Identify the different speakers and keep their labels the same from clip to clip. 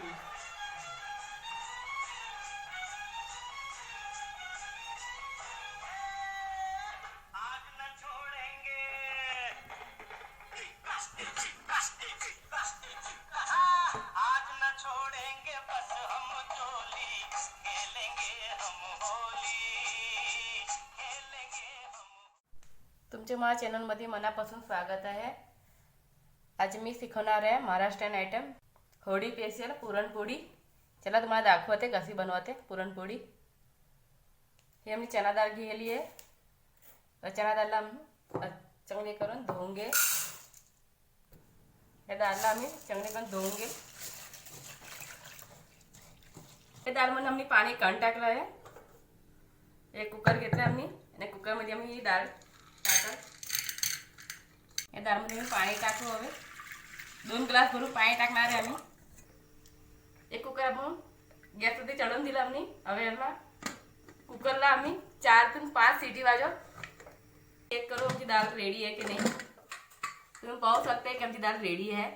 Speaker 1: तुमचे माझ्या चॅनलमध्ये मनापासून स्वागत आहे। आज मी शिकवणार आहे महाराष्ट्रीयन आयटम होळी स्पेशल पुरणपोळी। चला तुम्हाला दाखवते कशी बनवते पुरणपोळी। हे मी चना डाळ घेतली आहे और चना डाळला चांगले करून धुवून घे। हे डाळला आम्ही चांगले करून धुवून घे। हे डाळमध्ये आम्ही पाणी काढून टाकलं आहे। एक कुकर घेतला आम्ही आणि कुकरमध्ये आम्ही ही डाळ या डाळमध्ये मी पाणी टाकू। हवे 2 ग्लास भरून पाणी टाकणार आहे आम्ही। एक कुकर आपण गॅसवरती चढवून दिला आम्ही। हवे याला कुकरला आम्ही 4 ते 5 सीटी वाजव चेक करू आमची डाळ रेडी आहे की नाही। तुम्ही पाहू शकता की आमची डाळ रेडी आहे।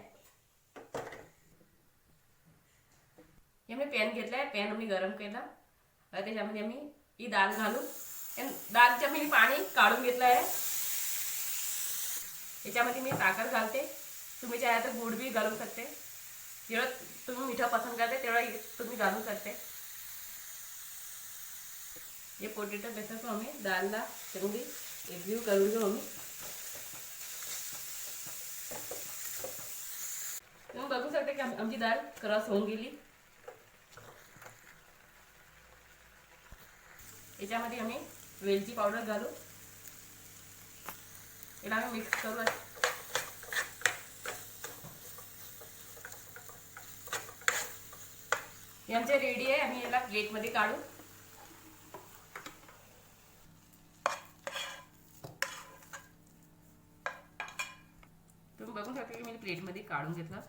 Speaker 1: हे मी पॅन घेतलाय, पॅन आम्ही गरम केला आणि त्याच्यामध्ये आम्ही ही डाळ घालू। डाळचं मी पाणी काढून घेतलं आहे। याच्यामध्ये मी साखर घालते। तुम्ही चाहे तर गुड़ भी घालू सकते। जेवढं तुम्ही मीठा पसंद करते तेवढं तुम्ही घालू सकते। ये पोटॅटो बेसन को हमें डालना चांगली एकजीव करून घेऊ आम्ही। तुम्ही बघू शकता की आमची डाळ क्रश होऊन गेली। याच्यामध्ये आम्ही वेलची पावडर घालू। याला आम्ही मिक्स करू। हे आमचे रेडी आहे। आम्ही याला प्लेटमध्ये काढू। तुम्ही बघू शकता की मी प्लेटमध्ये काढून घेतलं।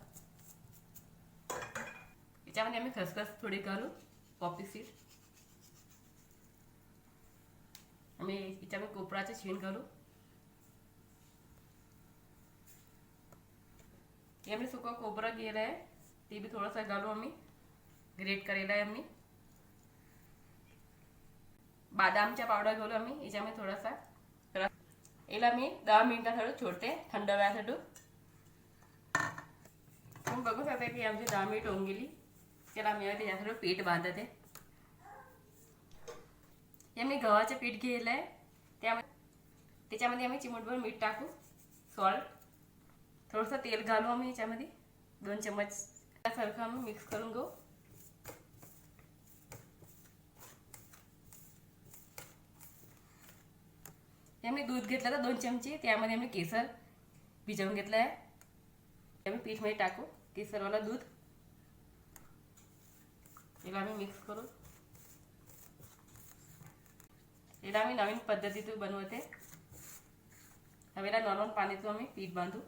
Speaker 1: याच्यामध्ये आम्ही खसखस थोडी घालू, पॉपी सीड। आम्ही याच्यामध्ये कोपराचे छीण घालू। ये आम्ही सुका कोपरा घेतला आहे, ते भी थोडासा घालू। आम्ही ग्रेट करेला आहे आम्ही। बदामचा पावडर घालू आम्ही याच्यामध्ये थोडासा। याला मी 10 मिनिटासाठी छोड़ते थंड व्हायसाठी। तुम्ही बघू शकता की आमची 10 मिनिट होऊन गेली। चला मी त्याच्यासाठी पीठ बांधते। हे मी गव्हाचे पीठ घेतलं आहे, त्याच्यामध्ये आम्ही चिमूटभर मीठ टाकू, सॉल्ट, थोडंसं तेल घालू आम्ही याच्यामध्ये 2 चम्मच सारखं आम्ही मिक्स करून घेऊ। आम्ही दूध घेतलं तर 2 चमचे, त्यामध्ये आम्ही केसर भिजवून घेतलं आहे। आम्ही पीठ मध्ये टाकू केसरवाला दूध। याला आम्ही मिक्स करू। याला आम्ही नवीन पद्धतीतून बनवते। हवेला नॉर्मल पाण्यातून आम्ही पीठ बांधू।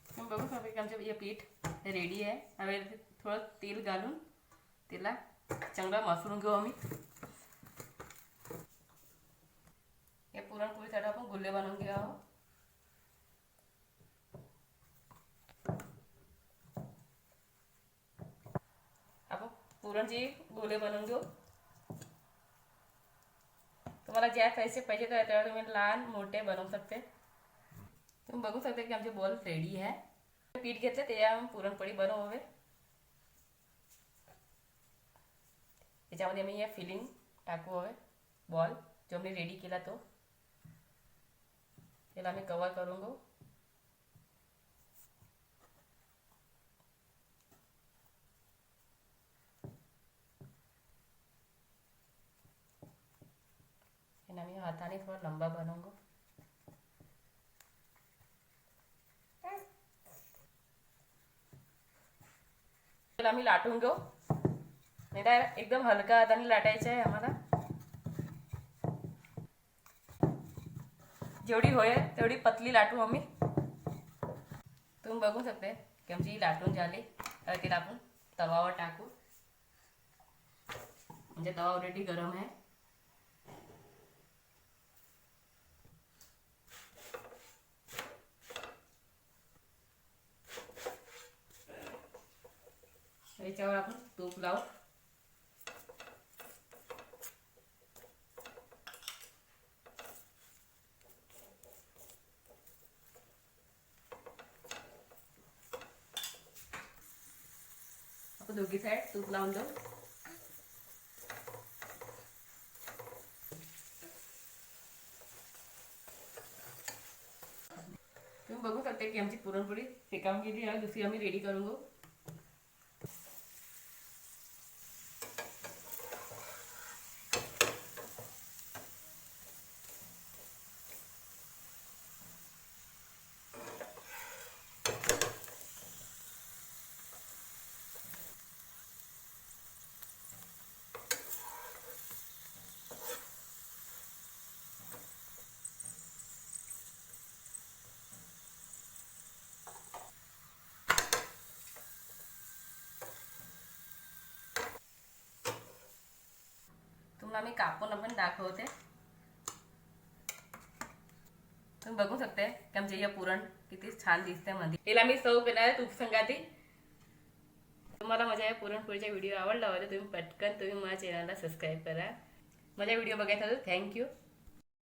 Speaker 1: तुम्ही बघू शकता की आमचे हे पीठ रेडी आहे। हवेला थोडं तेल घालून त्याला चांगला मसळून घेऊ आम्ही। हे पुरणपोळीसाठी आपण गुल्ले बनवून घेऊ। आपण पुरणचे गोले बनवून घेऊ। तुम्हाला ज्या साइजचे पाहिजे त्या तुम्ही लहान मोठे बनवू सकते। तुम्ही बघू शकता की आमचे बॉल रेडी आहे। पीठ घेतले त्याच्या पुरणपोळी बनवू हवे। त्याच्यामध्ये आम्ही हे फिलिंग टाकू हवे। बॉल जो आम्ही रेडी केला तो याला आम्ही कव्हर करून घेऊ। याला आम्ही हाताने थोडा लंबा बनवून घेऊ। याला आम्ही लाटून घेऊ। नाही एकदम हलका हाताने लाटायचं आहे आम्हाला। जेवढी होईल तेवढी पतली लाटू आम्ही। तुम्ही बघू शकते की आमची लाटून झाली। तर तिला आपण तवावर टाकू, म्हणजे तवा ऑलरेडी गरम आहे। याच्यावर आपण तूप लावू. आपण दोघी साईड तूप लावून देऊ. तुम्ही बघू शकता की आमची पुरणपोळी शेकावून गेली आहे. दुसरी आम्ही रेडी करून घेऊ. तुम्हाला मी कापून आपण दाखवते. तुम्ही बघू शकता की आमचे हे पुरण किती छान दिसते मध्ये. याला मी सर्व करणार आहे तूप संगाती. तुम्हाला माझ्या या पुरणपोळीचा व्हिडिओ आवडला तर तुम्ही पटकन माझ्या चॅनलला सबस्क्राईब करा. माझा व्हिडिओ बघायचा तर थँक्यू.